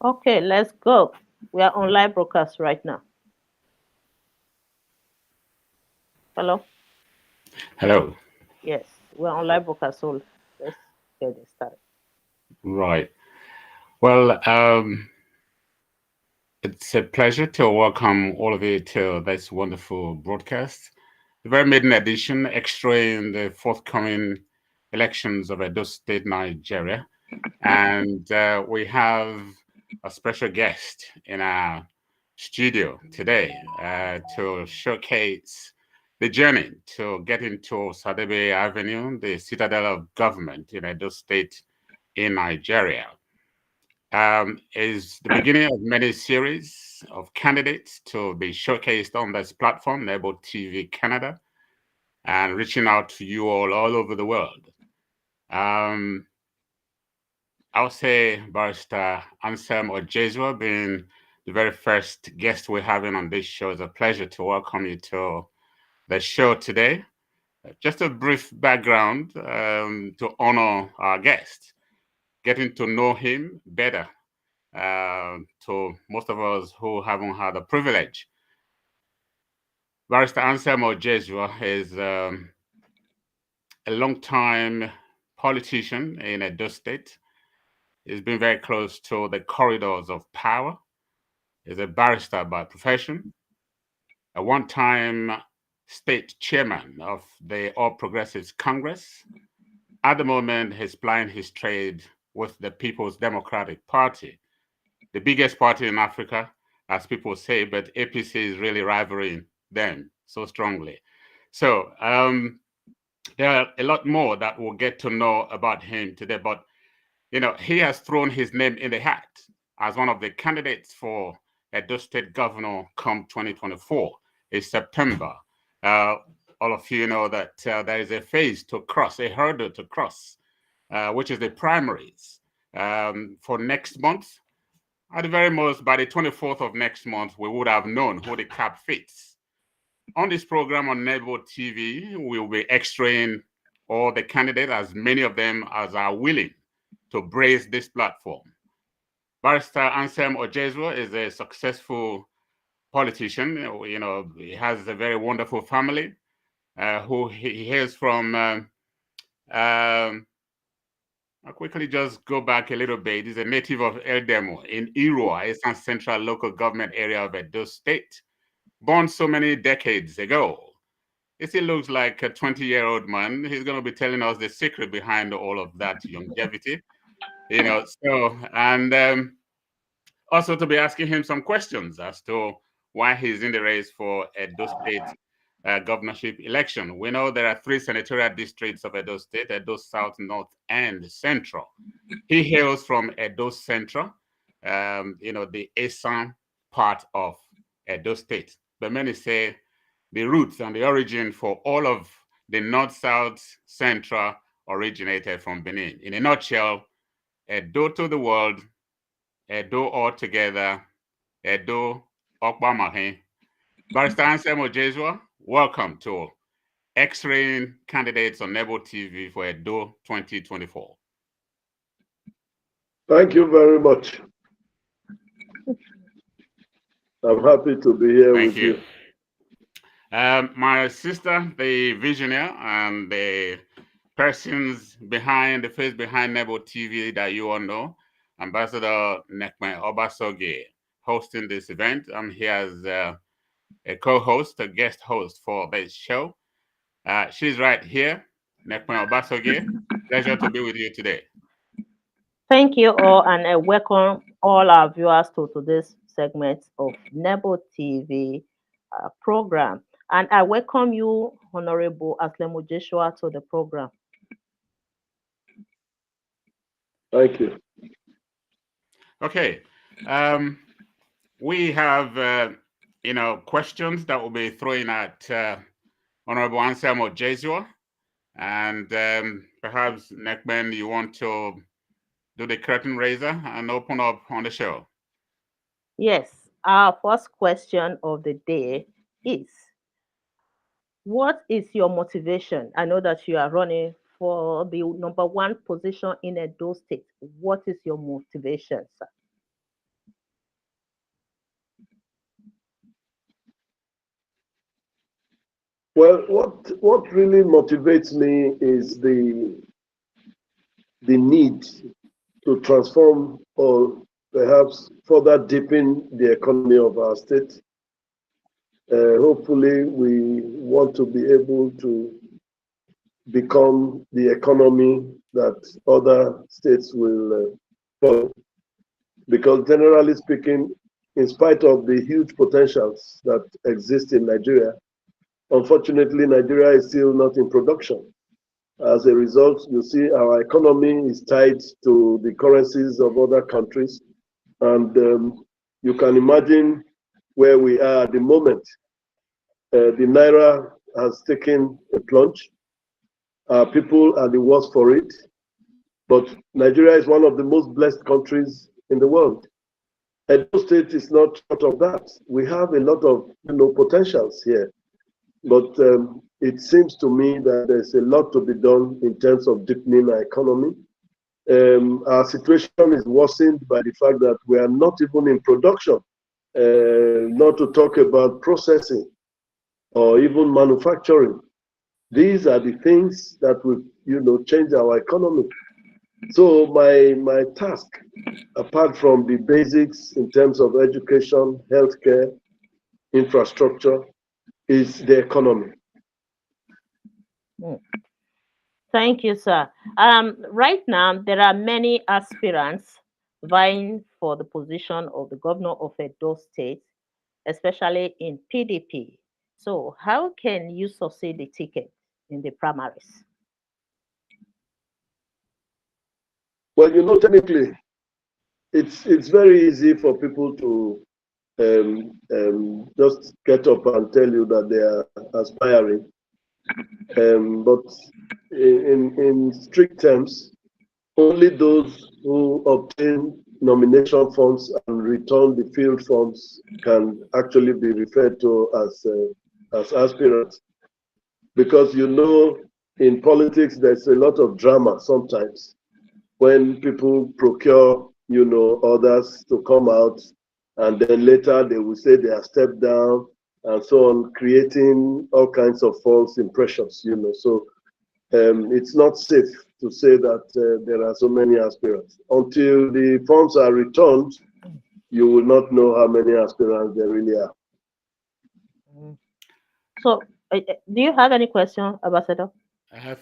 Okay, let's go. We are on live broadcast right now. Hello? Hello. Yes, we're on live broadcast, so let's get it started. Right. Well, it's a pleasure to welcome all of you to this wonderful broadcast. The very maiden edition, Extray in the forthcoming elections of Edo State, Nigeria. And we have a special guest in our studio today to showcase the journey to get into Sadebe Avenue, the citadel of government in Edo State in Nigeria. Is the beginning of many series of candidates to be showcased on this platform, Nebo TV Canada, and reaching out to you all over the world. Um, I'll say Barrister Anselm Ojezua being the very first guest we're having on this show. It's a pleasure to welcome you to the show today. Just a brief background to honor our guest, getting to know him better to most of us who haven't had the privilege. Barrister Anselm Ojezua is a long-time politician in Edo State. He's been very close to the corridors of power. He's a barrister by profession, a one-time state chairman of the All Progressives Congress. At the moment, he's plying his trade with the People's Democratic Party, the biggest party in Africa, as people say, but APC is really rivaling them so strongly. So there are a lot more that we'll get to know about him today, but he has thrown his name in the hat as one of the candidates for Edo State Governor come 2024 in September. Uh, all of you know that there is a phase to cross, a hurdle to cross, which is the primaries for next month. At the very most, by the 24th of next month, we would have known who the cap fits. On this program on Nebo TV, we'll be extraying all the candidates, as many of them as are willing to brace this platform. Barrister Anselm Ojezua is a successful politician. He has a very wonderful family who he hails from. I'll quickly just go back a little bit. He's a native of Eldemo in Irua, Eastern Central Local Government Area of Edo State, born so many decades ago. He still looks like a 20-year-old man. He's going to be telling us the secret behind all of that longevity. And also to be asking him some questions as to why he's in the race for Edo State governorship election. We know there are three senatorial districts of Edo State: Edo South, North, and Central. He hails from Edo Central, the eastern part of Edo State. But many say the roots and the origin for all of the North, South, Central originated from Benin. In a nutshell, Edo to the world, Edo all together, Edo Okbamahe. Barrister Anselm Ojezua, welcome to X-raying candidates on Nebo TV for Edo 2024. Thank you very much. I'm happy to be here Thank with you. My sister, the visionary and the persons behind the face behind Nebo TV that you all know, Ambassador Nekme Obasoge, hosting this event. I'm here as a co-host, a guest host for this show. She's right here, Nekme Obasoge. Pleasure to be with you today. Thank you all, and I welcome all our viewers to today's segment of Nebo TV program. And I welcome you, Honorable Aslemu Joshua, to the program. Thank you. Okay. We have, questions that will be thrown at Honorable Anselm Ojezua. And perhaps, Nekben, you want to do the curtain raiser and open up on the show. Yes, our first question of the day is, what is your motivation? I know that you are running for the number one position in Edo State. What is your motivation, sir? Well, what really motivates me is the need to transform or perhaps further deepen the economy of our state. Hopefully, we want to be able to become the economy that other states will follow. Because generally speaking, in spite of the huge potentials that exist in Nigeria, unfortunately, Nigeria is still not in production. As a result, you see our economy is tied to the currencies of other countries. And you can imagine where we are at the moment. The Naira has taken a plunge. Our people are the worst for it. But Nigeria is one of the most blessed countries in the world. Edo State is not short of that. We have a lot of potentials here. But it seems to me that there's a lot to be done in terms of deepening our economy. Our situation is worsened by the fact that we are not even in production, not to talk about processing or even manufacturing. These are the things that will, change our economy. So my task, apart from the basics in terms of education, healthcare, infrastructure, is the economy. Thank you, sir. Right now, there are many aspirants vying for the position of the governor of Edo State, especially in PDP. So, how can you succeed the ticket in the primaries? Well, technically, it's very easy for people to just get up and tell you that they are aspiring. But in strict terms, only those who obtain nomination forms and return the field forms can actually be referred to as aspirants. Because in politics, there's a lot of drama sometimes when people procure, others to come out, and then later they will say they are stepped down and so on, creating all kinds of false impressions, So it's not safe to say that there are so many aspirants. Until the forms are returned, you will not know how many aspirants there really are. So, do you have any question, Ambassador?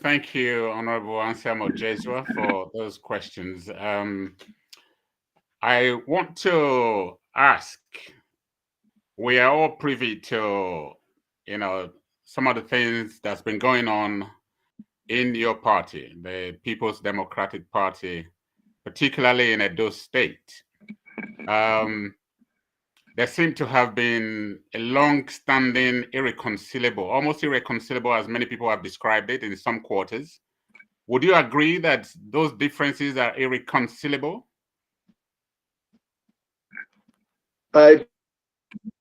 Thank you, Honorable Anselm Ojezua, for those questions. I want to ask, we are all privy to, some of the things that's been going on in your party, the People's Democratic Party, particularly in Edo State. There seemed to have been a long-standing, almost irreconcilable, as many people have described it in some quarters. Would you agree that those differences are irreconcilable? I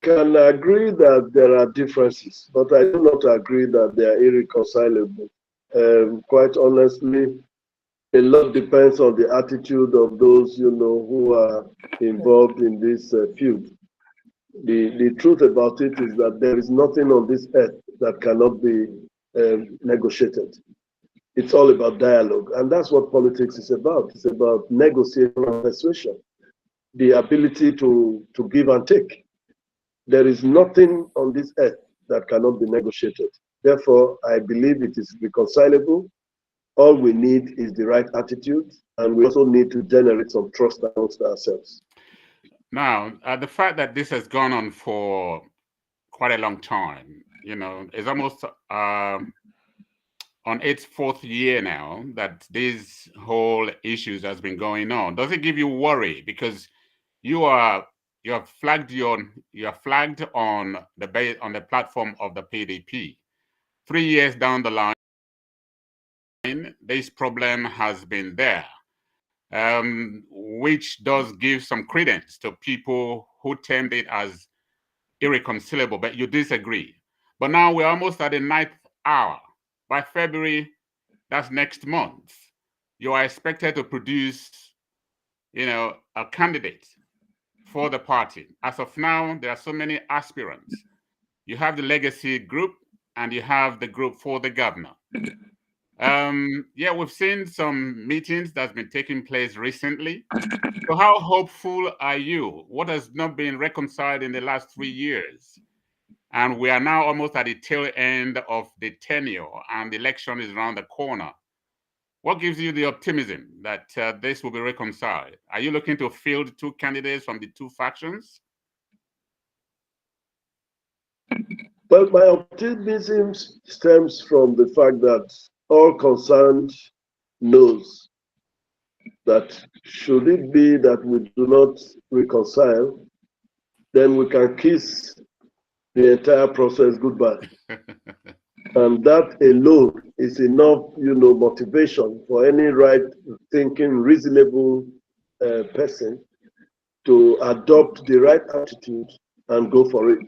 can agree that there are differences, but I do not agree that they are irreconcilable. Quite honestly, a lot depends on the attitude of those, who are involved in this field. The truth about it is that there is nothing on this earth that cannot be negotiated. It's all about dialogue, and that's what politics is about. It's about negotiation and persuasion, the ability to give and take. There is nothing on this earth that cannot be negotiated. Therefore, I believe it is reconcilable. All we need is the right attitude, and we also need to generate some trust amongst ourselves. Now, the fact that this has gone on for quite a long time, is almost on its fourth year now that these whole issues has been going on. Does it give you worry? Because you are flagged on the platform of the PDP. 3 years down the line, this problem has been there, which does give some credence to people who termed it as irreconcilable, but you disagree. But now we're almost at the 9th hour. By February, that's next month, you are expected to produce, a candidate for the party. As of now, there are so many aspirants. You have the legacy group and you have the group for the governor. Yeah, we've seen some meetings that's been taking place recently. So how hopeful are you? What has not been reconciled in the last 3 years? And we are now almost at the tail end of the tenure, and the election is around the corner. What gives you the optimism that this will be reconciled? Are you looking to field 2 candidates from the 2 factions? Well, my optimism stems from the fact that all concerned knows that should it be that we do not reconcile, then we can kiss the entire process goodbye. And that alone is enough, motivation for any right-thinking, reasonable person to adopt the right attitude and go for it.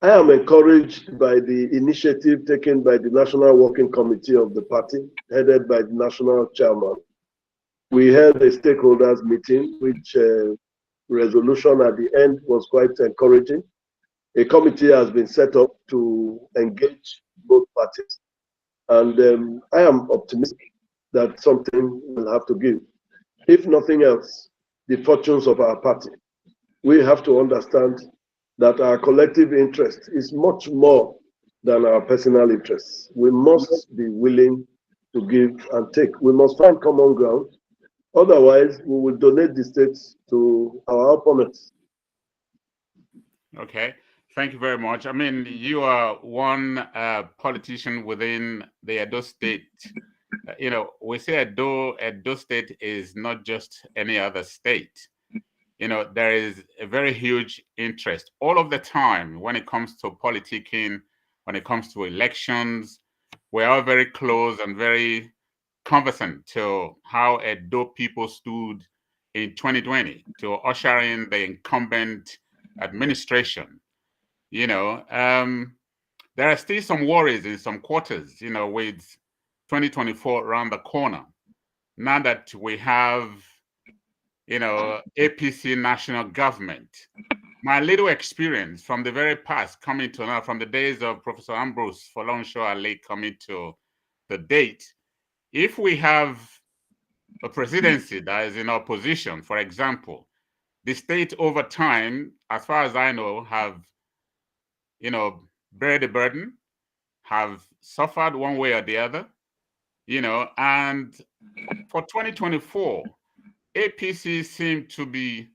I am encouraged by the initiative taken by the National Working Committee of the party, headed by the national chairman. We held a stakeholders meeting, which resolution at the end was quite encouraging. A committee has been set up to engage both parties. And I am optimistic that something will have to give. If nothing else, the fortunes of our party. We have to understand that our collective interest is much more than our personal interests. We must be willing to give and take. We must find common ground. Otherwise, we will donate the states to our opponents. Okay, thank you very much. I mean, you are one politician within the Edo State. We say Edo State is not just any other state. There is a very huge interest all of the time when it comes to politicking, when it comes to elections. We're all very close and very conversant to how Edo people stood in 2020 to usher in the incumbent administration. There are still some worries in some quarters, with 2024 around the corner. Now that we have APC national government. My little experience from the very past coming to now, from the days of Professor Ambrose Folonsho Ale coming to the date, if we have a presidency that is in opposition, for example, the state over time, as far as I know, have, bear the burden, have suffered one way or the other, and for 2024, APC seemed to be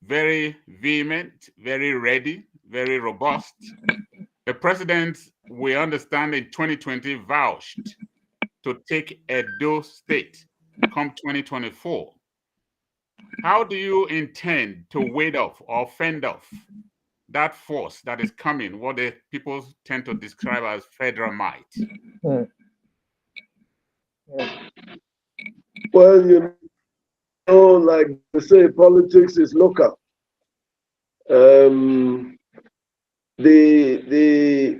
very vehement, very ready, very robust. The president, we understand, in 2020 vouched to take Edo State come 2024. How do you intend to ward off or fend off that force that is coming, what the people tend to describe as federal might? Well, like they say, politics is local. The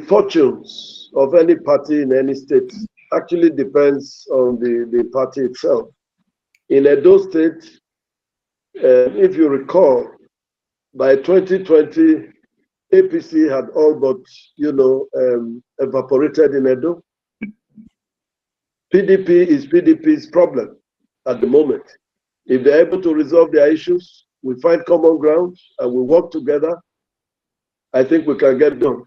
fortunes of any party in any state actually depends on the party itself. In Edo State, if you recall, by 2020, APC had all but, evaporated in Edo. PDP is PDP's problem at the moment. If they're able to resolve their issues, we find common ground and we work together, I think we can get done.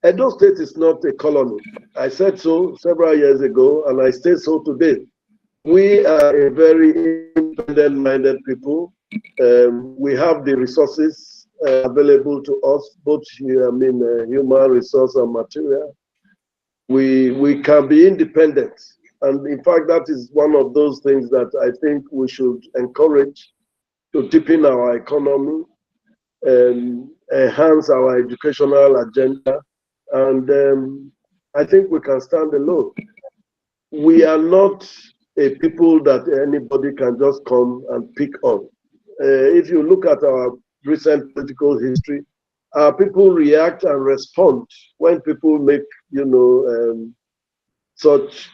Edo State is not a colony. I said so several years ago, and I say so today. We are a very independent-minded people. We have the resources available to us, both human resource and material. We can be independent. And in fact, that is one of those things that I think we should encourage to deepen our economy, enhance our educational agenda, and I think we can stand alone. We are not a people that anybody can just come and pick on. If you look at our recent political history, our people react and respond when people make, such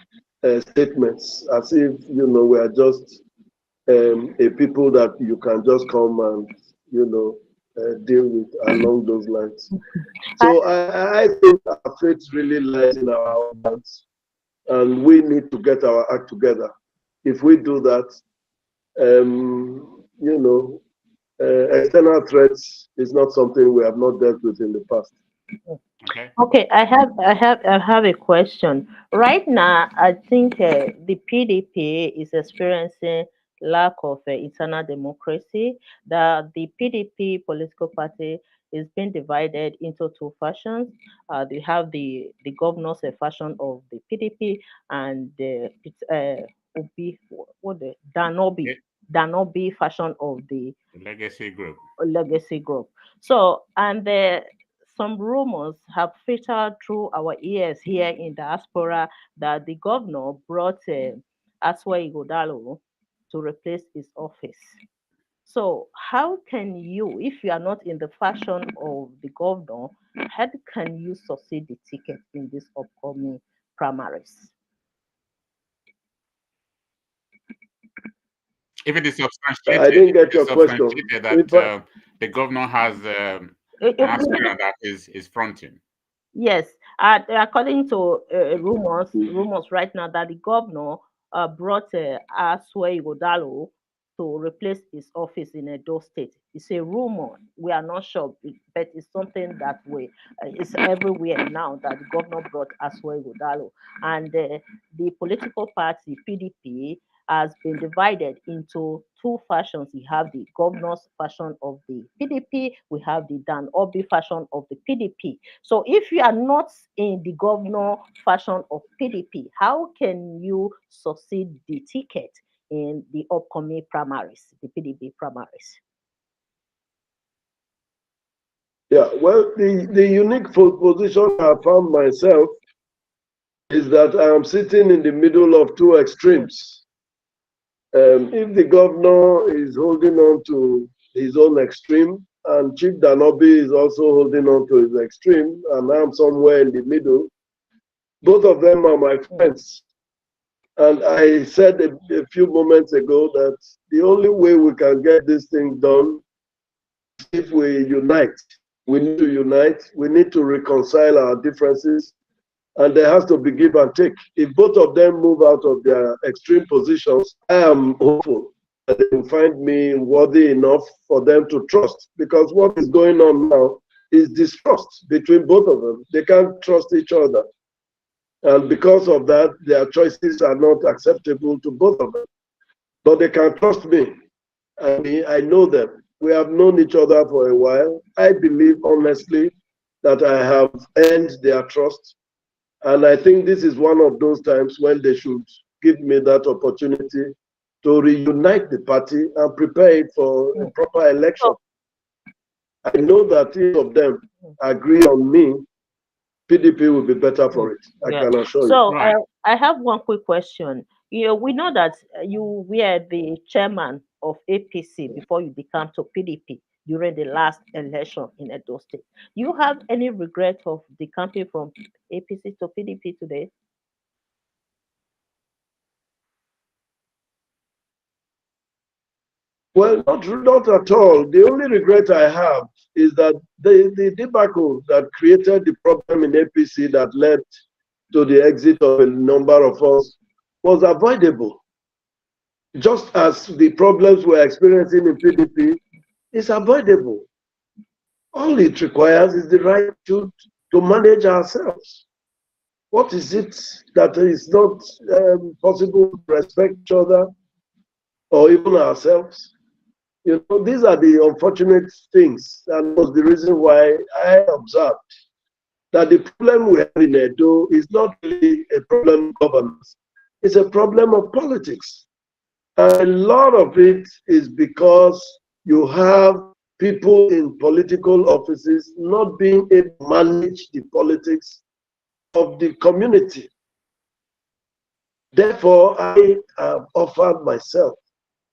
statements as if, we are just a people that you can just come and, deal with along those lines. So I think our faith really lies in our own hands, and we need to get our act together. If we do that, you know, external threats is not something we have not dealt with in the past. Okay, I have a question. Right now, I think the PDP is experiencing lack of internal democracy. The PDP political party is being divided into two factions. They have the governor's faction of the PDP and it's Obi, what the Danobi faction of the Legacy group. legacy group. So, and some rumors have filtered through our ears here in Diaspora that the governor brought Aswa Igodalo to replace his office. So, how can you, if you are not in the fashion of the governor, how can you succeed the ticket in this upcoming primaries? If it is I didn't get your question. substantiated that the governor has an aspirant that is fronting. Yes, according to rumors right now that the governor brought Aswe Igodalo to replace his office in Edo State. It's a rumor. We are not sure, but it's something that it's everywhere now that the governor brought Aswe Igodalo. And the political party, PDP, has been divided into two factions. We have the governor's faction of the PDP, we have the Dan Obi faction of the PDP. So if you are not in the governor faction of PDP, how can you succeed the ticket in the upcoming primaries, the PDP primaries? Yeah, well, the unique position I found myself is that I am sitting in the middle of two extremes. If the governor is holding on to his own extreme, and Chief Danobi is also holding on to his extreme, and I'm somewhere in the middle, both of them are my friends. And I said a few moments ago that the only way we can get this thing done is if we unite. We need to unite. We need to reconcile our differences. And there has to be give and take. If both of them move out of their extreme positions, I am hopeful that they will find me worthy enough for them to trust. Because what is going on now is distrust between both of them. They can't trust each other. And because of that, their choices are not acceptable to both of them. But they can trust me. I know them. We have known each other for a while. I believe honestly that I have earned their trust. And I think this is one of those times when they should give me that opportunity to reunite the party and prepare it for a proper election. I know that each of them agree on me, PDP will be better for it. I can assure you. So I have one quick question. We know that you were the chairman of APC before you became to PDP during the last election in Edo State. Do you have any regret of the campaign from APC to PDP today? Well, not at all. The only regret I have is that the debacle that created the problem in APC that led to the exit of a number of us was avoidable. Just as the problems we're experiencing in PDP is avoidable. All it requires is the right to manage ourselves. What is it that is not possible to respect each other or even ourselves? These are the unfortunate things, and was the reason why I observed that the problem we have in Edo is not really a problem of governance. It's a problem of politics. And a lot of it is because you have people in political offices not being able to manage the politics of the community. Therefore, I have offered myself.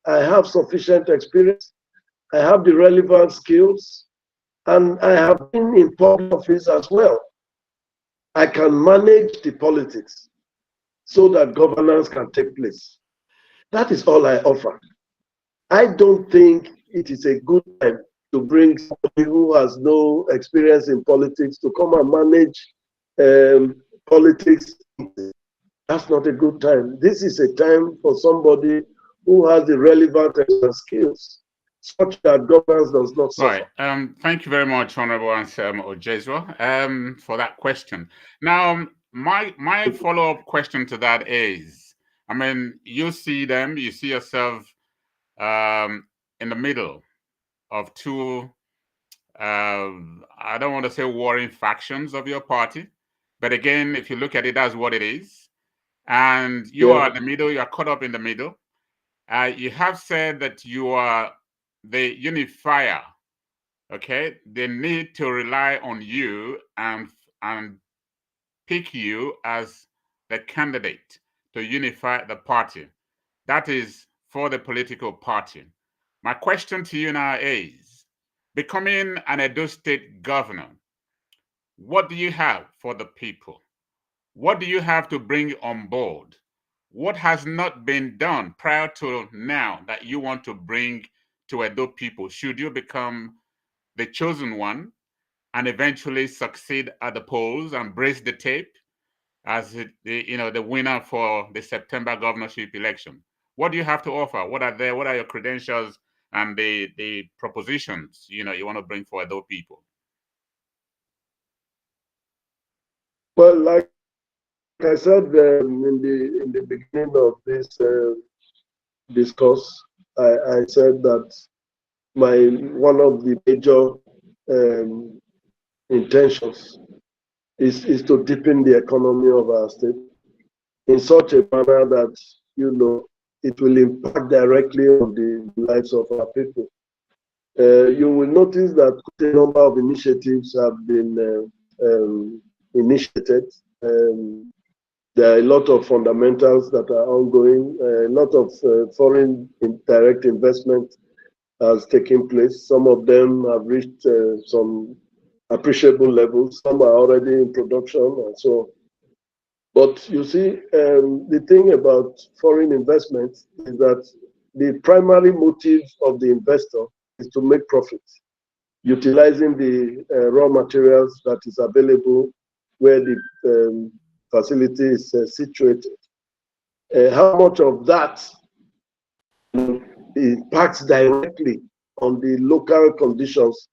I have sufficient experience. I have the relevant skills. And I have been in public office as well. I can manage the politics so that governance can take place. That is all I offer. I don't think it is a good time to bring somebody who has no experience in politics to come and manage politics. That's not a good time. This is a time for somebody who has the relevant skills, such that governance does not suffer. Right. Thank you very much, Honorable Anselm Ojezua, for that question. Now, my follow-up question to that is, I mean, you see yourself in the middle of two, I don't want to say warring factions of your party, but again, if you look at it, that's what it is. And you are in the middle, you are caught up in the middle. You have said that you are the unifier. Okay, they need to rely on you and pick you as the candidate to unify the party. That is for the political party. My question to you now is, becoming an Edo State governor, what do you have for the people? What do you have to bring on board? What has not been done prior to now that you want to bring to Edo people? Should you become the chosen one and eventually succeed at the polls and brace the tape as the winner for the September governorship election? What do you have to offer? What are your credentials and the propositions you want to bring for Edo people? Well, like I said in the beginning of this discourse, I said that one of the major intentions is to deepen the economy of our state in such a manner that it will impact directly on the lives of our people. You will notice that a number of initiatives have been initiated. There are a lot of fundamentals that are ongoing. A lot of foreign direct investment has taken place. Some of them have reached some appreciable levels. Some are already in production and so on. But you see, the thing about foreign investment is that the primary motive of the investor is to make profit, utilizing the raw materials that is available where the facility is situated. How much of that impacts directly on the local conditions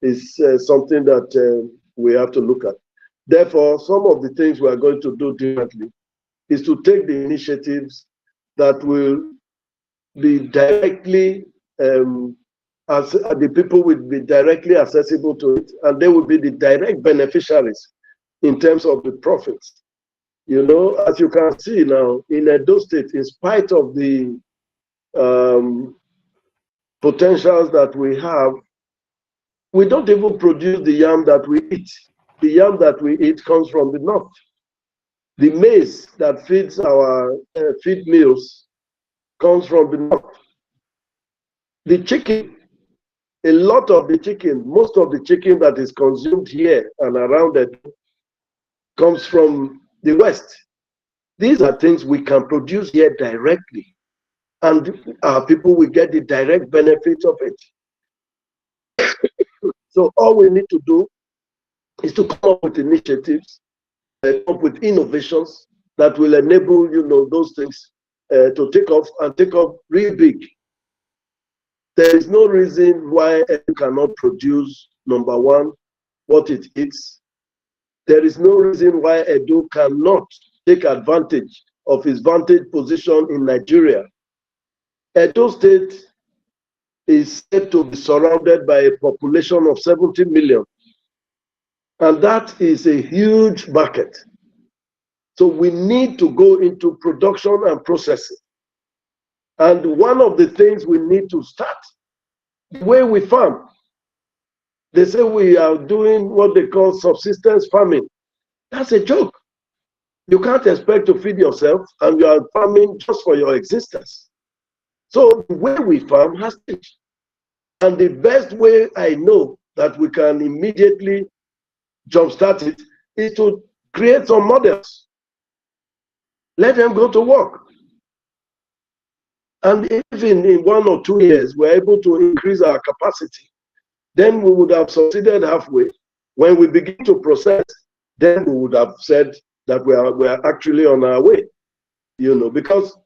is something that we have to look at. Therefore, some of the things we are going to do differently is to take the initiatives that will be directly, as the people will be directly accessible to it, and they will be the direct beneficiaries in terms of the profits. As you can see now, in Edo State, in spite of the potentials that we have, we don't even produce the yam that we eat. The yam that we eat comes from the north. The maize that feeds our feed mills comes from the north. The chicken, a lot of the chicken, most of the chicken that is consumed here and around it comes from the west. These are things we can produce here directly, and our people will get the direct benefit of it. So all we need to do is to come up with initiatives, come up with innovations that will enable those things to take off and take off really big. There is no reason why you cannot produce, number one, what it eats. There is no reason why Edo cannot take advantage of his vantage position in Nigeria. Edo State is said to be surrounded by a population of 70 million. And that is a huge market. So we need to go into production and processing. And one of the things we need to start, the way we farm. They say we are doing what they call subsistence farming. That's a joke. You can't expect to feed yourself and you are farming just for your existence. So the way we farm has changed. And the best way I know that we can immediately jumpstart it is to create some models. Let them go to work. And even in 1 or 2 years, we're able to increase our capacity then we would have succeeded halfway. When we begin to process, then we would have said that we are actually on our way, because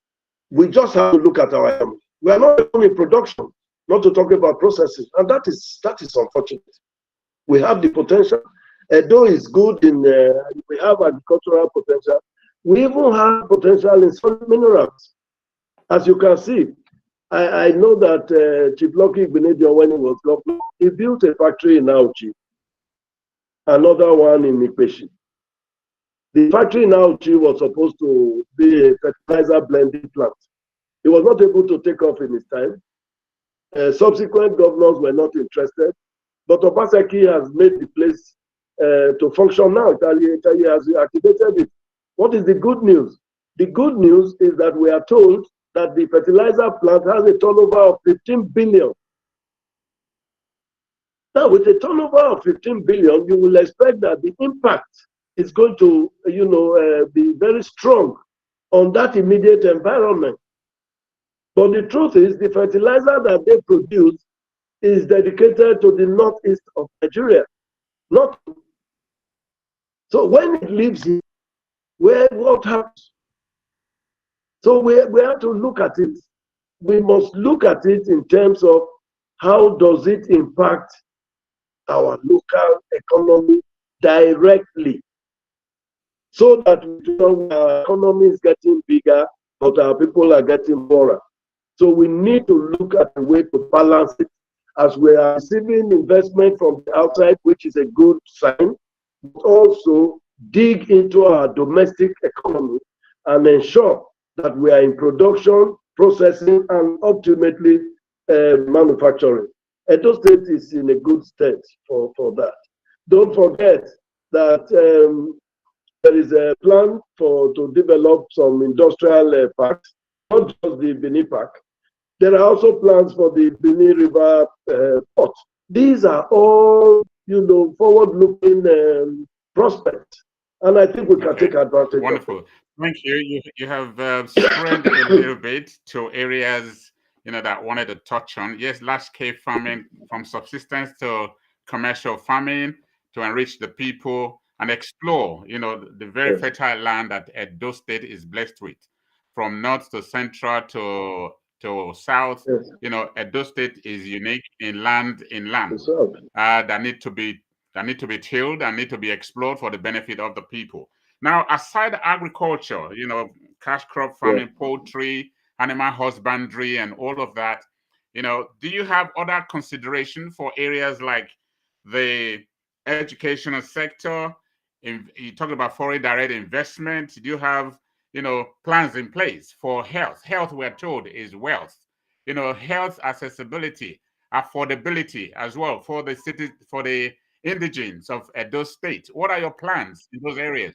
we just have to look at our economy. We are not even in production, not to talk about processing, and that is unfortunate. We have the potential. Edo is good in, we have agricultural potential. We even have potential in some minerals. As you can see, I know that Chief Lucky Benedion, when he was governor, he built a factory in Auchi, another one in Ikpeshi. The factory in Auchi was supposed to be a fertilizer blending plant. He was not able to take off in his time. Subsequent governors were not interested, but Obaseki has made the place to function now. Italy has activated it. What is the good news? The good news is that we are told that the fertilizer plant has a turnover of 15 billion. Now, with a turnover of 15 billion, you will expect that the impact is going to, be very strong on that immediate environment. But the truth is, the fertilizer that they produce is dedicated to the northeast of Nigeria. So when it leaves here, what happens? So we have to look at it. We must look at it in terms of how does it impact our local economy directly, so that our economy is getting bigger, but our people are getting poorer. So we need to look at a way to balance it, as we are receiving investment from the outside, which is a good sign, but also dig into our domestic economy and ensure that we are in production, processing, and ultimately manufacturing. Edo State is in a good state for that. Don't forget that there is a plan to develop some industrial parks, not just the Bini Park. There are also plans for the Bini River port. These are all, forward-looking prospects, and I think we can take advantage. Wonderful. Of it. Thank you. You have spread a little bit to areas that I wanted to touch on. Yes, large-scale farming, from subsistence to commercial farming, to enrich the people and explore, the very fertile land that Edo State is blessed with, from north to central to south. Edo State is unique in land that need to be tilled and need to be explored for the benefit of the people. Now, aside agriculture, cash crop farming, poultry, animal husbandry, and all of that, do you have other consideration for areas like the educational sector? You talked about foreign direct investment. Do you have, plans in place for health? Health, we're told, is wealth. Health accessibility, affordability as well for the city, for the indigenes of Edo State. What are your plans in those areas?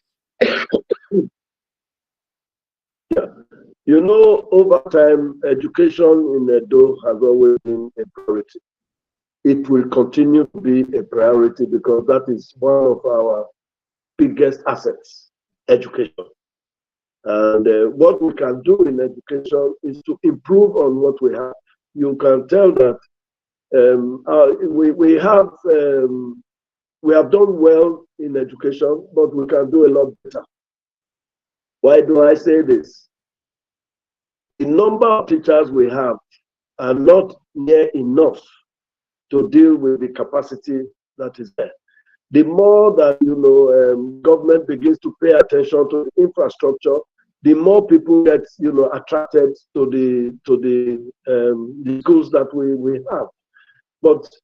Over time, education in Edo has always been a priority. It will continue to be a priority because that is one of our biggest assets, education. And what we can do in education is to improve on what we have. You can tell that we have done well in education, but we can do a lot better. Why do I say this? The number of teachers we have are not near enough to deal with the capacity that is there. The more that government begins to pay attention to the infrastructure, the more people get attracted to the schools that we have. But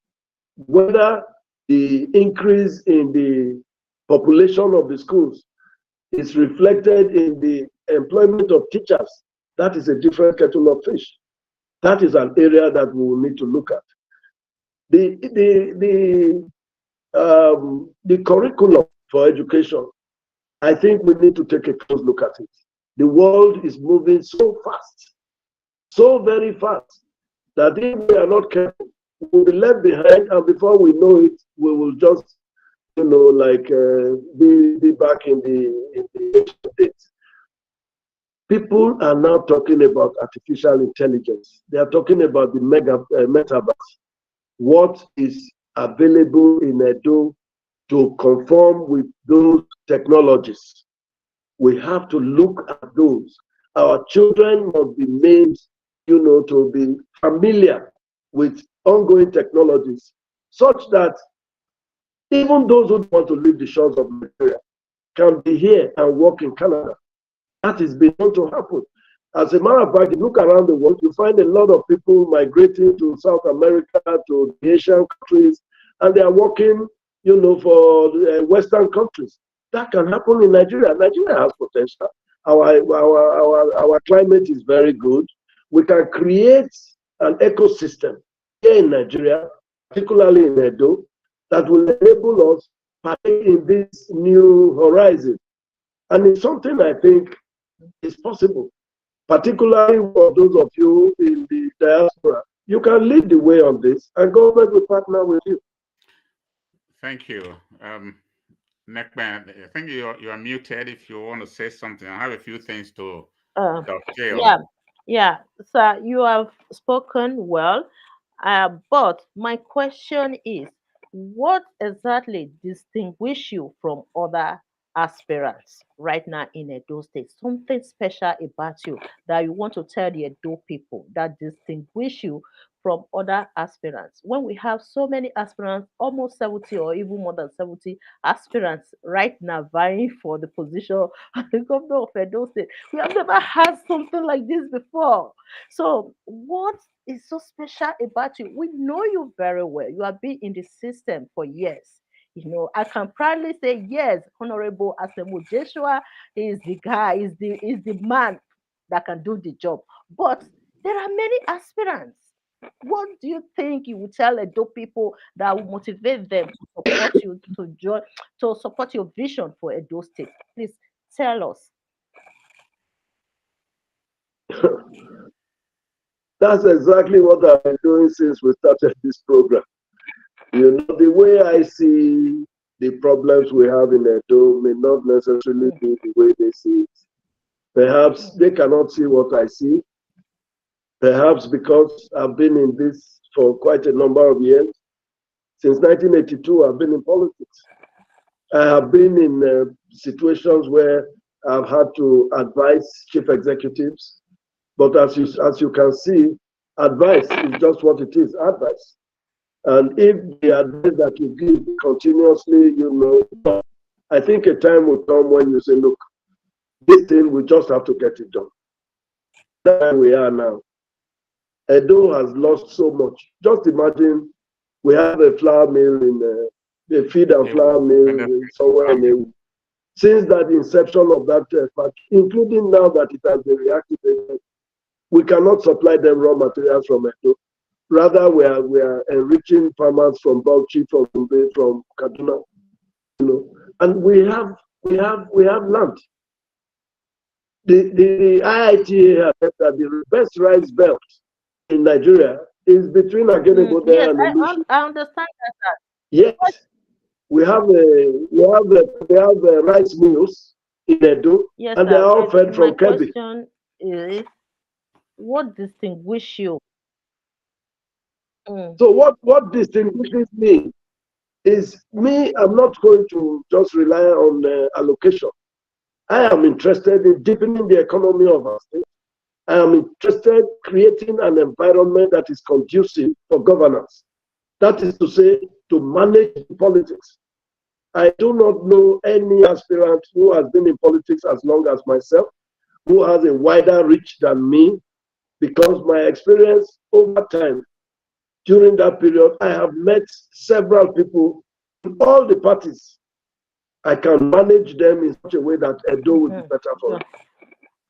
whether the increase in the population of the schools is reflected in the employment of teachers, that is a different kettle of fish. That is an area that we will need to look at. The curriculum for education, I think we need to take a close look at it. The world is moving so fast, so very fast, that if we are not careful, we will be left behind, and before we know it, we will just, be back in the ancient days. People are now talking about artificial intelligence. They are talking about the metaverse. What is available in Edo to conform with those technologies. We have to look at those. Our children must be made, to be familiar with ongoing technologies, such that even those who want to leave the shores of Nigeria can be here and work in Canada. That is beginning to happen. As a matter of fact, if you look around the world, you find a lot of people migrating to South America, to the Asian countries, and they are working, for Western countries. That can happen in Nigeria. Nigeria has potential. Our climate is very good. We can create an ecosystem here in Nigeria, particularly in Edo, that will enable us partake in this new horizon. And it's something I think is possible, particularly for those of you in the diaspora. You can lead the way on this, and government will partner with you. Thank you. Neckband, I think you are muted if you want to say something. I have a few things to say Yeah, on. yeah. So you have spoken well, but my question is, what exactly distinguish you from other aspirants right now in Edo State? Something special about you that you want to tell the Edo people that distinguish you from other aspirants. When we have so many aspirants, almost 70 or even more than 70 aspirants right now vying for the position of the governor of Edo State. We have never had something like this before. So, what is so special about you? We know you very well. You have been in the system for years. I can proudly say, yes, Honorable Anselm Ojezua is the guy, is the man that can do the job. But there are many aspirants. What do you think you would tell Edo people that will motivate them to support you to join, to support your vision for Edo State? Please tell us. That's exactly what I've been doing since we started this program. The way I see the problems we have in Edo may not necessarily be the way they see it. Perhaps they cannot see what I see. Perhaps because I've been in this for quite a number of years. Since 1982, I've been in politics. I have been in situations where I've had to advise chief executives. But as you can see, advice is just what it is, advice. And if the advice that you give continuously, I think a time will come when you say, look, this thing, we just have to get it done. That's where we are now. Edo has lost so much. Just imagine we have a flour mill a feed and flour mill somewhere in Edo. Since that inception of that factory, including now that it has been reactivated, we cannot supply them raw materials from Edo. Rather, we are enriching farmers from Bauchi, from Gombe, from Kaduna, and we have land. The IITA has said that the best rice belt in Nigeria is between Agenebode Yes, and Ilushi. I understand that. Yes, we have rice mills in Edo, Yes, and they are all fed my from Kebbi. question is, what distinguishes you? So what distinguishes me is I'm not going to just rely on allocation. I am interested in deepening the economy of our state. I am interested in creating an environment that is conducive for governance. That is to say, to manage politics. I do not know any aspirant who has been in politics as long as myself, who has a wider reach than me, because my experience over time, during that period, I have met several people in all the parties. I can manage them in such a way that Edo will be better for us.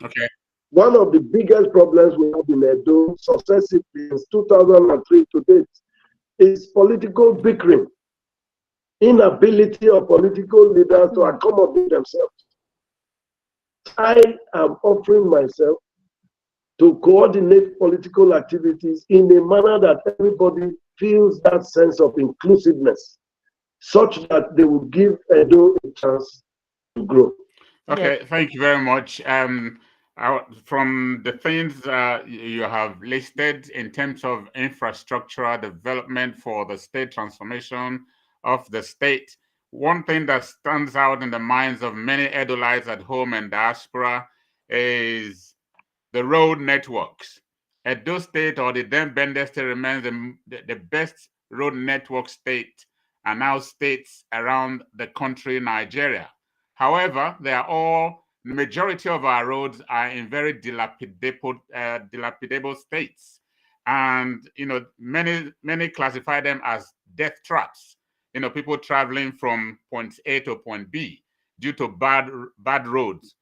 Okay. One of the biggest problems we have in Edo successively since 2003 to date is political bickering, inability of political leaders to accommodate themselves. I am offering myself to coordinate political activities in a manner that everybody feels that sense of inclusiveness, such that they will give Edo a chance to grow. Okay, thank you very much. from the things you have listed in terms of infrastructural development for the state transformation of the state, one thing that stands out in the minds of many Edolites at home and diaspora is the road networks. Edo State, or the then Bender State, remains the best road network state and now states around the country, Nigeria. However, the majority of our roads are in very dilapidable states. And, many classify them as death traps. People traveling from point A to point B due to bad roads,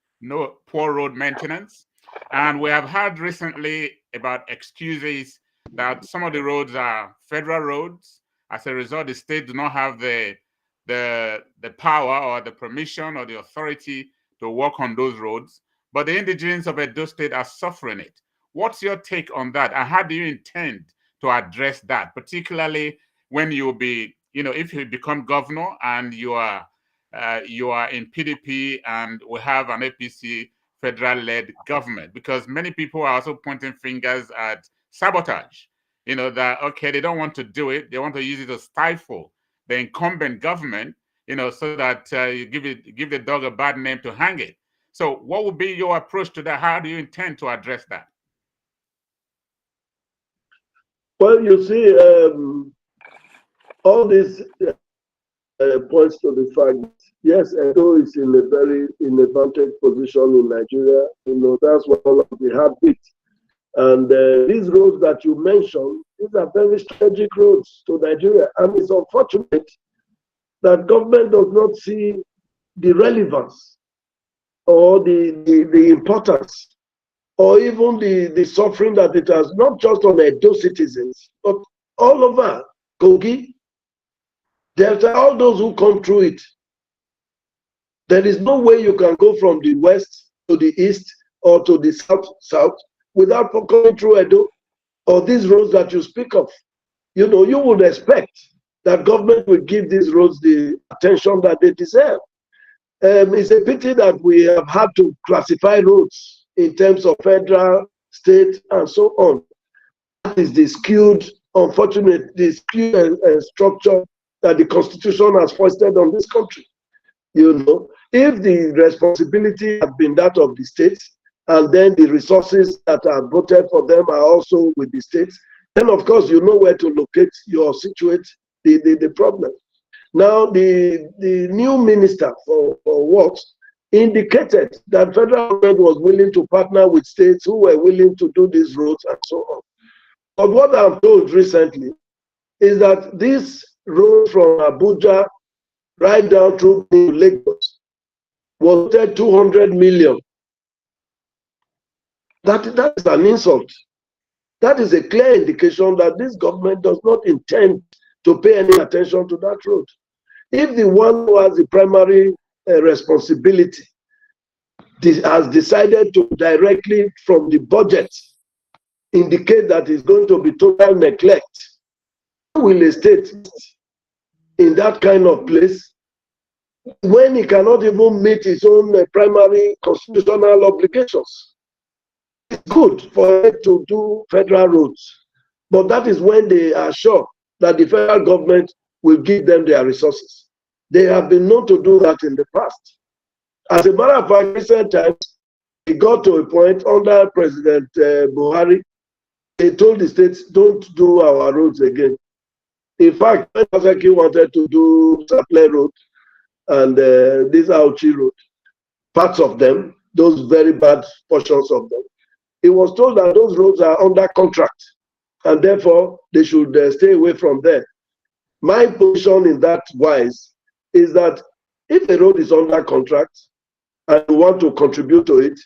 poor road maintenance. And we have heard recently about excuses that some of the roads are federal roads. As a result, the state do not have the power or the permission or the authority to work on those roads. But the indigents of Edo State are suffering it. What's your take on that? And how do you intend to address that, particularly when you'll be, if you become governor and you are in PDP and we have an APC federal-led government? Because many people are also pointing fingers at sabotage. That, okay, they don't want to do it. They want to use it to stifle the incumbent government, so that you give the dog a bad name to hang it. So what would be your approach to that? How do you intend to address that? Well, you see, all this points to the fact that, yes, Edo is in a very advantageous position in Nigeria. That's one of the heartbeats. And these roads that you mentioned, these are very strategic roads to Nigeria. And it's unfortunate that government does not see the relevance or the importance or even the suffering that it has, not just on Edo citizens, but all over Kogi, Delta, all those who come through it. There is no way you can go from the west to the east or to the south without coming through Edo or these roads that you speak of. You would expect that government will give these roads the attention that they deserve. It's a pity that we have had to classify roads in terms of federal, state, and so on. That is the skewed structure that the Constitution has foisted on this country. If the responsibility had been that of the states, and then the resources that are voted for them are also with the states, then of course you know where to locate or situate the problem. Now, the new minister for works indicated that federal government was willing to partner with states who were willing to do these roads and so on. But what I'm told recently is that this road from Abuja right down through Lagos was 200 million. That is an insult. That is a clear indication that this government does not intend to pay any attention to that road. If the one who has the primary responsibility has decided to directly from the budget indicate that it's going to be total neglect, how will a state in that kind of place when he cannot even meet his own primary constitutional obligations? It's good for it to do federal roads, but that is when they are sure that the federal government will give them their resources. They have been known to do that in the past. As a matter of fact, recent times, it got to a point under President Buhari, they told the states, don't do our roads again. In fact, when Masaki wanted to do Saple Road and this Auchi Road, parts of them, those very bad portions of them, it was told that those roads are under contract and therefore they should stay away from there. My position in that wise is that if a road is under contract and we want to contribute to it,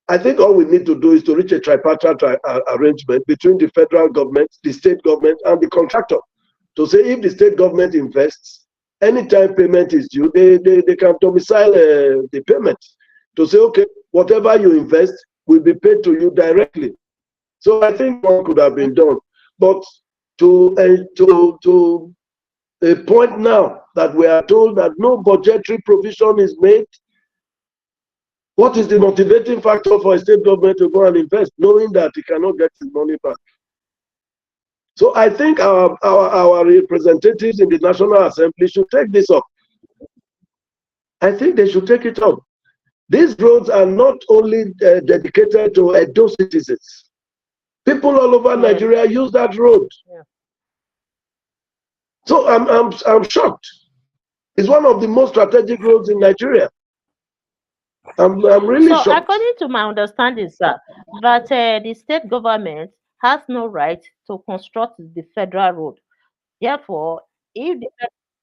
I think all we need to do is to reach a tripartite arrangement between the federal government, the state government, and the contractor. To say if the state government invests, anytime payment is due, they can domicile the payment. To say, okay, whatever you invest will be paid to you directly. So I think one could have been done. But to a point now that we are told that no budgetary provision is made, What is the motivating factor for a state government to go and invest, knowing that he cannot get his money back? So I think our representatives in the National Assembly should take this up. I think they should take it up. These roads are not only dedicated to Edo citizens. People all over Nigeria use that road. Yeah. So I'm shocked. It's one of the most strategic roads in Nigeria. I'm really So, shocked. according to my understanding, sir, that the state government has no right to construct the federal road. Therefore, if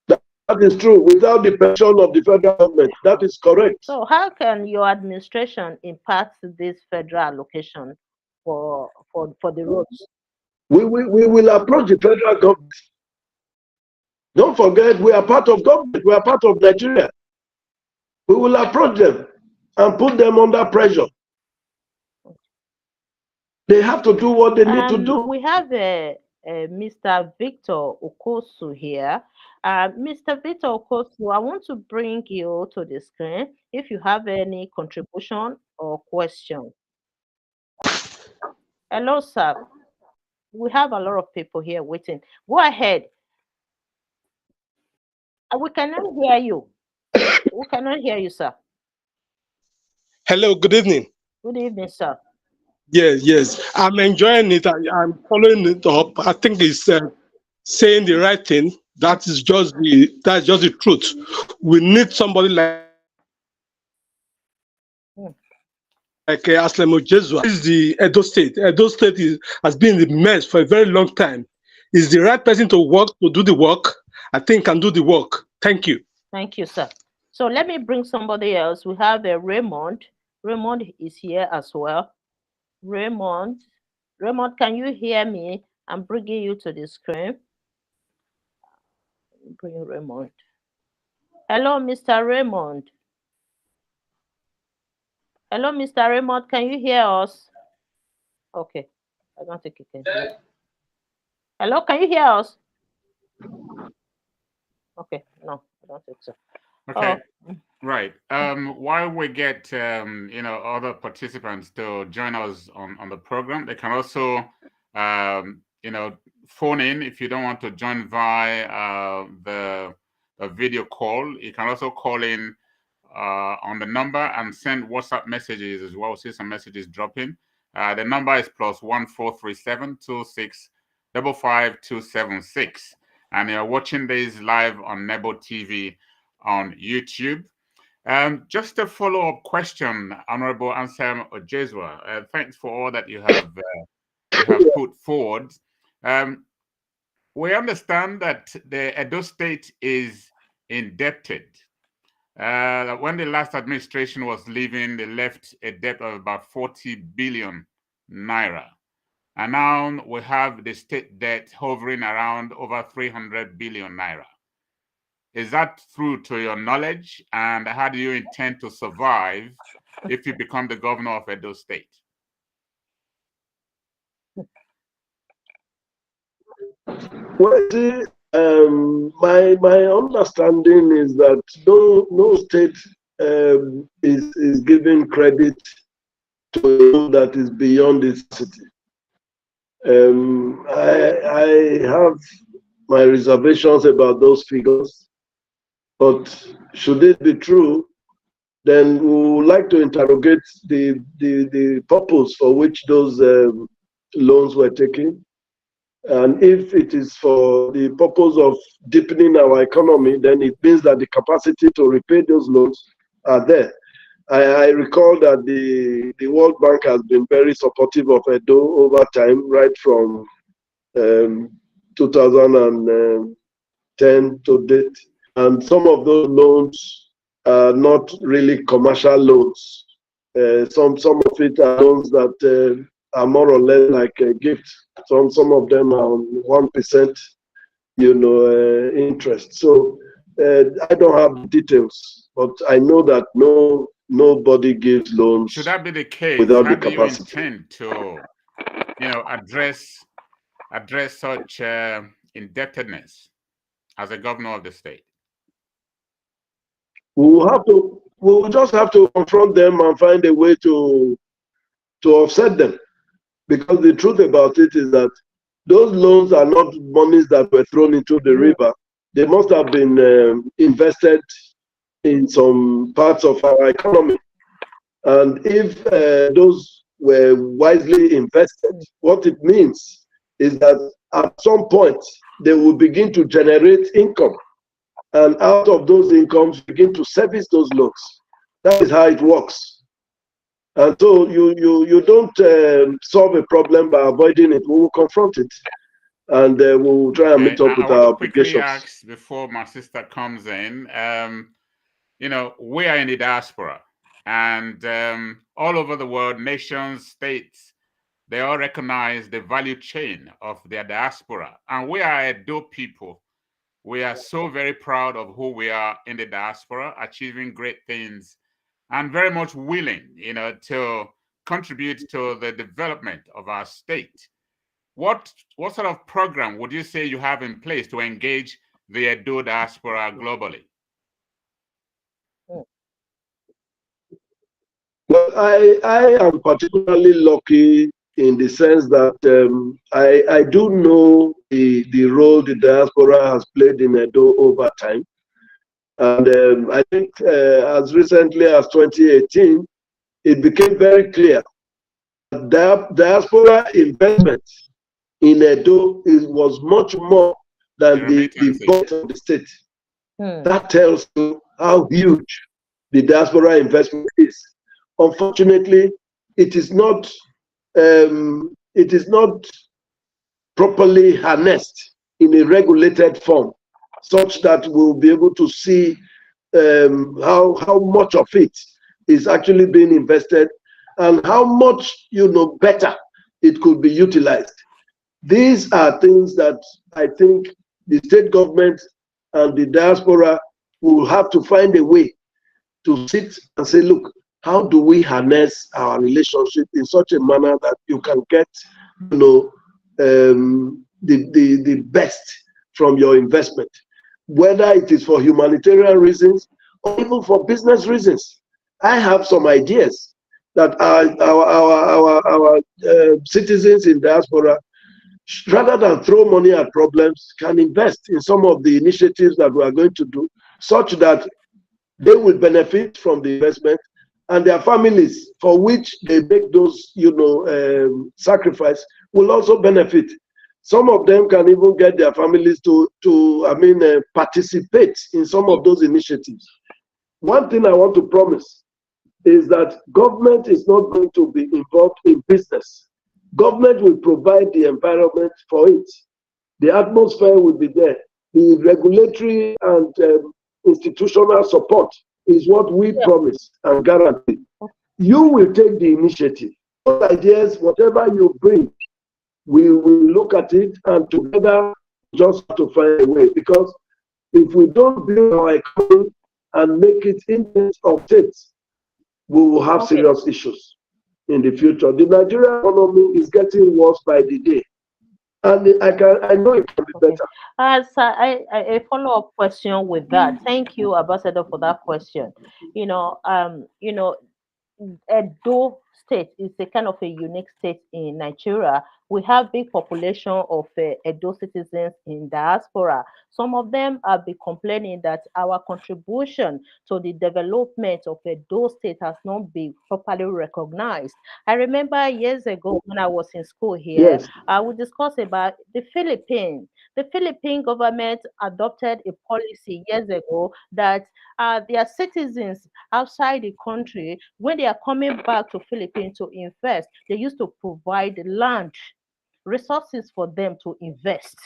the, That is true. Without the permission of the federal government, that is correct. so how can your administration impact this federal allocation for the roads? We will approach the federal government. Don't forget, we are part of government. We are part of Nigeria. We will approach them and put them under pressure. They have to do what they need to do. We have Mr. Victor Okosu here. Mr. Victor Okosu, I want to bring you to the screen if you have any contribution or question. Hello, sir. We have a lot of people here waiting. Go ahead. We cannot hear you. We cannot hear you, sir. Hello, good evening. Good evening, sir. Yes. I'm enjoying it. I'm following it up. I think it's saying the right thing. That's just the truth. We need somebody like Anselm Ojezua. This is the Edo State. Edo State has been in the mess for a very long time. Is the right person to do the work? I think can do the work. Thank you. Thank you, sir. So let me bring somebody else. We have Raymond. Raymond is here as well. Raymond, can you hear me? I'm bringing you to the screen. Bring Raymond. Hello, Mr. Raymond. Hello, Mr. Raymond. Can you hear us? Okay. I don't think you can hear. Hello, can you hear us? Okay. No, I don't think so. Okay. Oh. Right. While we get other participants to join us on the program, they can also phone in if you don't want to join via the video call. You can also call in on the number and send WhatsApp messages as well. See some messages dropping. The number is +1 437 26 55 276, and you're watching this live on Nebo TV on YouTube. Just a follow-up question, Honorable Anselm Ojezua. Thanks for all that you have put forward. We understand that the Edo State is indebted. When the last administration was leaving, they left a debt of about 40 billion naira. And now we have the state debt hovering around over 300 billion naira. Is that true to your knowledge? And how do you intend to survive if you become the governor of Edo State? Well, see, my understanding is that no state is giving credit to a loan that is beyond its capacity. I have my reservations about those figures. But should it be true, then we would like to interrogate the purpose for which those loans were taken. And if it is for the purpose of deepening our economy, then it means that the capacity to repay those loans are there. I recall that the World Bank has been very supportive of Edo over time, right from 2010 to date. And some of those loans are not really commercial loans. Some of it are loans that are more or less like a gift. Some of them are on 1%, interest. So I don't have details, but I know that nobody gives loans. Should that be the case? Without how the do capacity. You intend to, address such indebtedness as a governor of the state? We will we'll just have to confront them and find a way to offset them. Because the truth about it is that those loans are not monies that were thrown into the river. They must have been invested in some parts of our economy. And if those were wisely invested, what it means is that at some point, they will begin to generate income. And out of those incomes, begin to service those loans. That is how it works. And so you don't solve a problem by avoiding it. We will confront it. And we'll try and meet up with our obligations. Ask before my sister comes in, you know, we are in the diaspora, and all over the world, nations, states, they all recognize the value chain of their diaspora. And we are Edo people. We are so very proud of who we are in the diaspora, achieving great things, and very much willing, you know, to contribute to the development of our state. What sort of program would you say you have in place to engage the Edo diaspora globally? Well, I am particularly lucky in the sense that I do know the role the diaspora has played in Edo over time. And I think as recently as 2018, it became very clear that diaspora investment in Edo was much more than the budget of the state. That tells you how huge the diaspora investment is. Unfortunately, it is not properly harnessed in a regulated form, such that we'll be able to see how much of it is actually being invested and how much, you know, better it could be utilized. These are things that I think the state government and the diaspora will have to find a way to sit and say, look, how do we harness our relationship in such a manner that you can get, you know, the best from your investment, whether it is for humanitarian reasons or even for business reasons. I have some ideas that our citizens in diaspora, rather than throw money at problems, can invest in some of the initiatives that we are going to do, such that they will benefit from the investment, and their families for which they make those, you know, sacrifice will also benefit. Some of them can even get their families to participate in some of those initiatives. One thing I want to promise is that government is not going to be involved in business. Government will provide the environment for it. The atmosphere will be there. The regulatory and institutional support is what we promise and guarantee. You will take the initiative. Those ideas, whatever you bring, we will look at it, and together just have to find a way. Because if we don't build our economy and make it independent of states, we will have serious issues in the future. The Nigerian economy is getting worse by the day, and I know it can be better. So a follow-up question with that. Thank you, Ambassador, for that question. You know, Edo State is a kind of a unique state in Nigeria. We have big population of Edo citizens in diaspora. Some of them have been complaining that our contribution to the development of Edo State has not been properly recognized. I remember years ago when I was in school here, we discussed about the Philippines. The Philippine government adopted a policy years ago that their citizens outside the country, when they are coming back to Philippines to invest, they used to provide land, resources for them to invest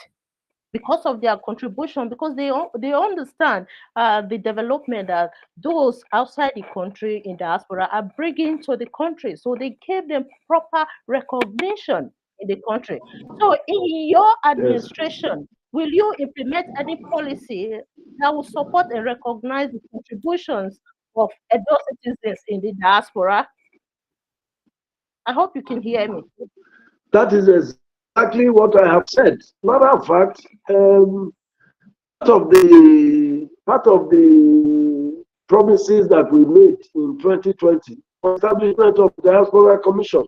because of their contribution, because they understand the development that those outside the country in diaspora are bringing to the country. So they gave them proper recognition in the country. So in your administration, will you implement any policy that will support and recognize the contributions of Edo citizens in the diaspora? I hope you can hear me. That is exactly what I have said. Matter of fact, part of the promises that we made in 2020 for establishment of the Diaspora Commission.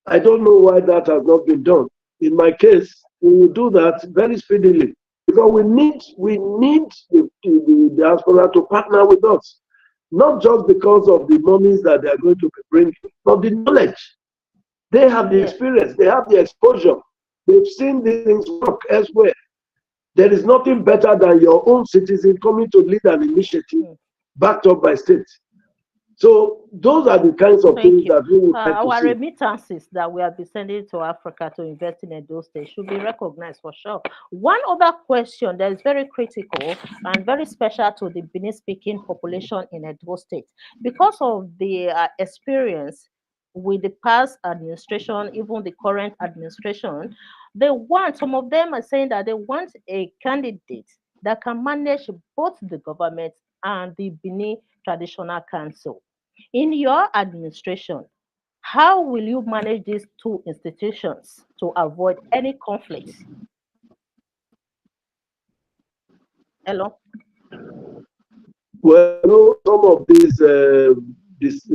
I don't know why that has not been done. In my case, we will do that very speedily because we need the diaspora to partner with us, not just because of the monies that they are going to be bringing, but the knowledge. They have the experience, they have the exposure, they've seen these things work elsewhere. There is nothing better than your own citizen coming to lead an initiative backed up by states. So those are the kinds of things that we would like to our see. remittances that we have been sending to Africa to invest in Edo State should be recognized for sure. One other question that is very critical and very special to the Benin-speaking population in Edo State, because of the experience with the past administration, even the current administration, some of them are saying that they want a candidate that can manage both the government and the Benin Traditional Council. In your administration, how will you manage these two institutions to avoid any conflicts? Hello? Well, some of these issues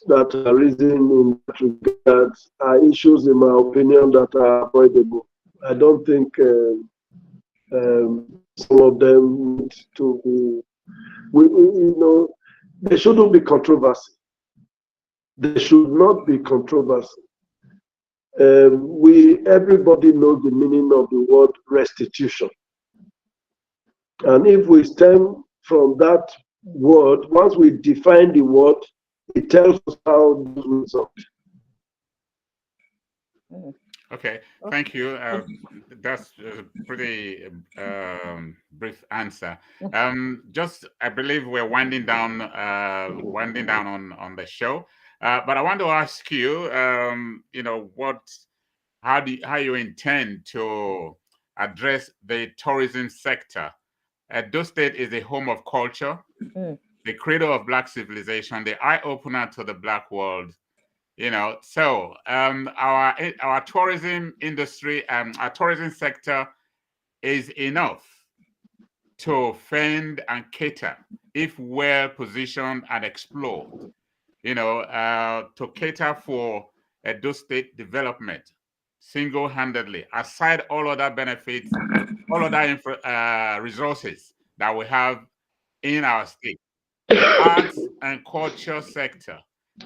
that are risen in that regard are issues, in my opinion, that are avoidable. I don't think some of them need to be, there shouldn't be controversy. There should not be controversy. Everybody knows the meaning of the word restitution. And if we stem from that word, once we define the word, it tells us how to result. Okay, thank you. That's a pretty brief answer. I believe we're winding down on the show. But I want to ask you, how you intend to address the tourism sector. Edo State is a home of culture, the cradle of Black civilization, the eye opener to the Black world. So our tourism industry and our tourism sector is enough to fend and cater if well positioned and explored, to cater for Edo State development single-handedly, aside all other benefits, all other resources that we have in our state. The arts and culture sector,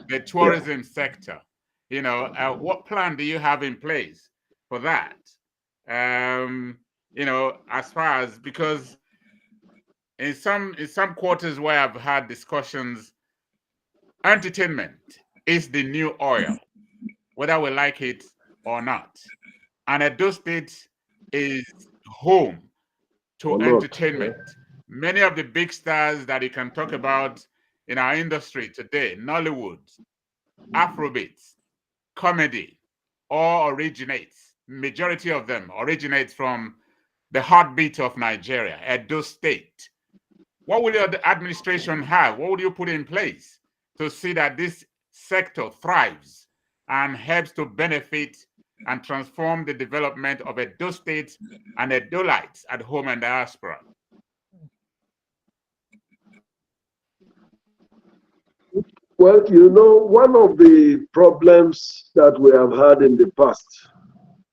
the tourism sector, what plan do you have in place for that? As far as, because in some quarters where I've had discussions, entertainment is the new oil, whether we like it or not. And Edo State is home to entertainment. Many of the big stars that you can talk about in our industry today, Nollywood, Afrobeats, comedy, all majority of them originates from the heartbeat of Nigeria, Edo State. What will your administration have? What will you put in place to see that this sector thrives and helps to benefit and transform the development of Edo State and Edolites at home and diaspora? Well, one of the problems that we have had in the past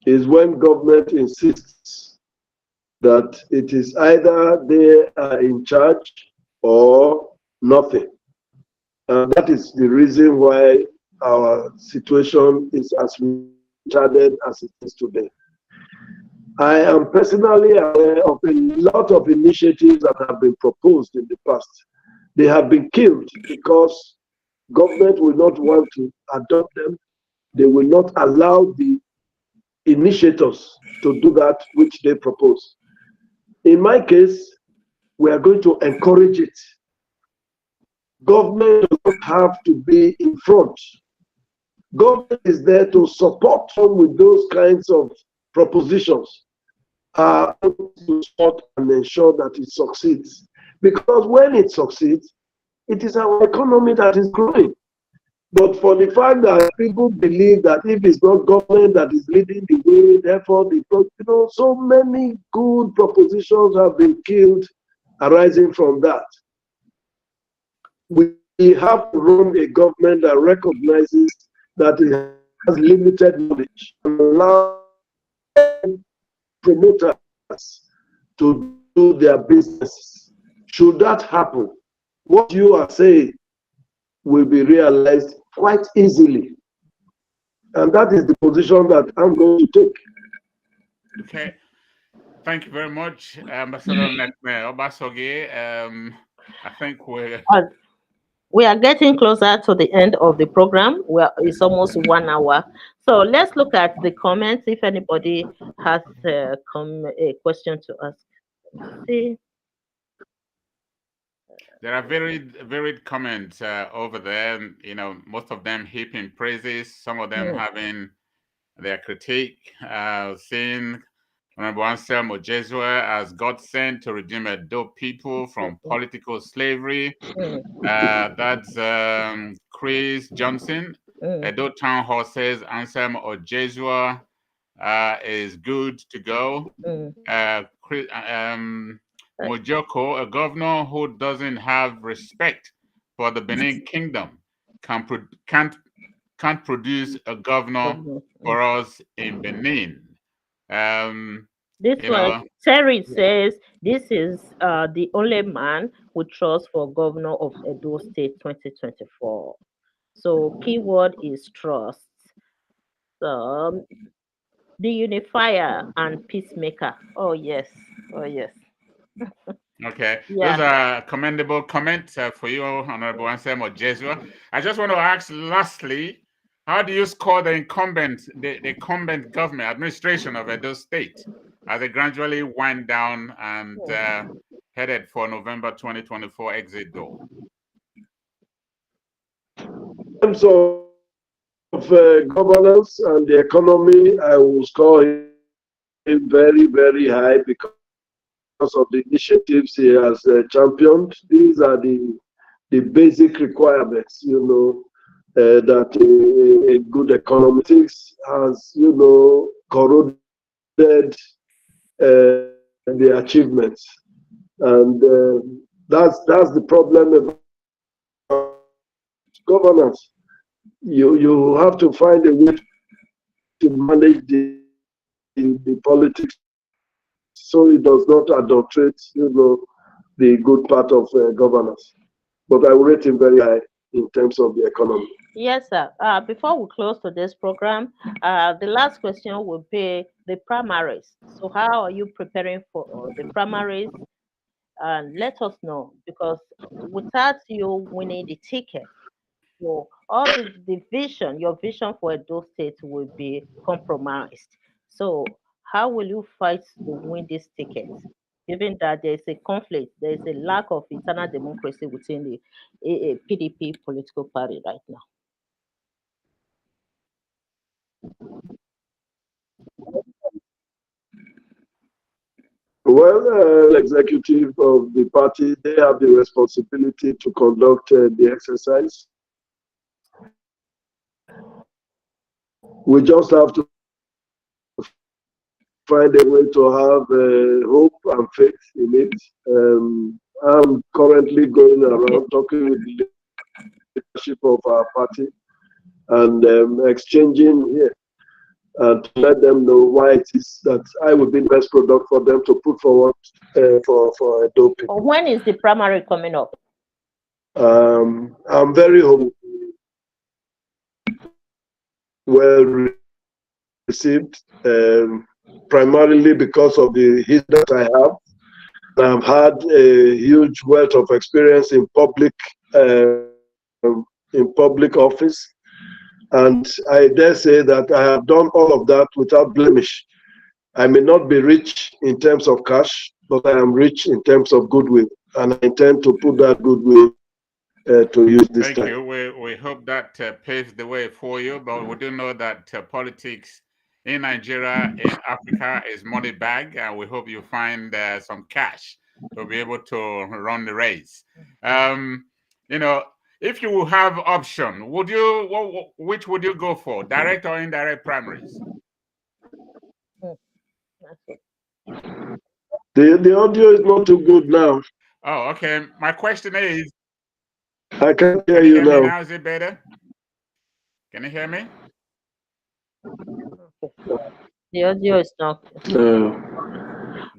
is when government insists that it is either they are in charge or nothing. And that is the reason why our situation is as retarded as it is today. I am personally aware of a lot of initiatives that have been proposed in the past. They have been killed because government will not want to adopt them. They will not allow the initiators to do that which they propose. In my case, we are going to encourage it. Government does not have to be in front. Government is there to support them with those kinds of propositions, to support and ensure that it succeeds. Because when it succeeds, it is our economy that is growing. But for the fact that people believe that if it's not government that is leading the way, therefore, so many good propositions have been killed arising from that. We have to run a government that recognizes that it has limited knowledge and allow promoters to do their businesses. Should that happen, what you are saying will be realized quite easily. And that is the position that I'm going to take. Okay. Thank you very much, Ambassador Nekme Obasogie. I think we are getting closer to the end of the program. It's almost 1 hour. So let's look at the comments if anybody has a question to ask. See. There are varied comments over there. You know, most of them heaping praises, some of them having their critique, saying Honorable Anselm Ojezua as God sent to redeem Edo people from political slavery. That's Chris Johnson. Edo Town Hall says Anselm Ojezua is good to go. Mojoko, a governor who doesn't have respect for the Benin Kingdom, can't produce a governor for us in Benin. This one, Terry says, this is the only man we trust for governor of Edo State 2024. So keyword is trust. The unifier and peacemaker. Oh yes, oh yes. Okay, those are commendable comments for you, Honorable Anselm Ojezua. I just want to ask lastly, how do you score the incumbent government administration of Edo State as they gradually wind down and headed for November 2024 exit door? In terms of governance and the economy, I will score him very, very high because of the initiatives he has championed. These are the basic requirements, you know, that a good economy has, you know, corroded the achievements, and that's the problem about governance. You have to find a way to manage the politics so it does not adulterate, you know, the good part of governance. But I will rate him very high in terms of the economy. Yes, sir. Before we close to this program, the last question will be the primaries. So how are you preparing for the primaries? And let us know, because without you winning the ticket, so all the vision, your vision for Edo State will be compromised. So how will you fight to win this ticket? Given that there is a conflict, there is a lack of internal democracy within the PDP political party right now. Well, executive of the party, they have the responsibility to conduct the exercise. We just have to find a way to have hope and faith in it. I'm currently going around talking with the leadership of our party and exchanging here and to let them know why it is that I would be the best product for them to put forward for Edo people. When is the primary coming up? I'm very hopeful. Well received, primarily because of the history that I have. I've had a huge wealth of experience in public office, and I dare say that I have done all of that without blemish. I may not be rich in terms of cash, but I am rich in terms of goodwill, and I intend to put that goodwill to use this time. Thank you. We hope that paves the way for you, but we do know that politics in Nigeria, in Africa, is money bag, and we hope you find some cash to be able to run the race. You know, if you have option, which would you go for, direct or indirect primaries? The audio is not too good now. Oh, okay. My question is, I can't hear can you you hear me now. now? Is it better? Can you hear me? The audio is not. Great.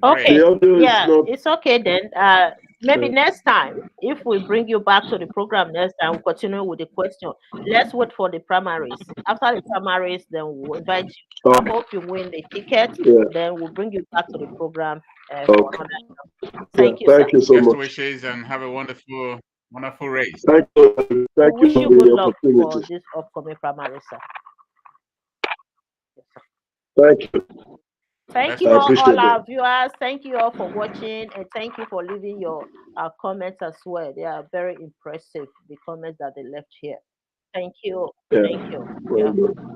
Okay, The audio is yeah, not. it's okay then. Maybe next time, if we bring you back to the program next time, we'll continue with the question. Let's wait for the primaries. After the primaries, then we'll invite you. I Okay. hope you win the ticket. Yeah. Then we'll bring you back to the program for Okay. another. Yeah. Thank you, sir. Thank you so Best much. wishes and have a wonderful, wonderful race. Thank you. We Thank you wish for you good the luck for opportunity. this upcoming primary, sir. Yes, sir. Thank you. Thank Best you I all wishes. appreciate our that. viewers. Thank you all for watching, and thank you for leaving your comments as well. They are very impressive, the comments that they left here. Thank you. Yeah. Thank you. Well Yeah. done.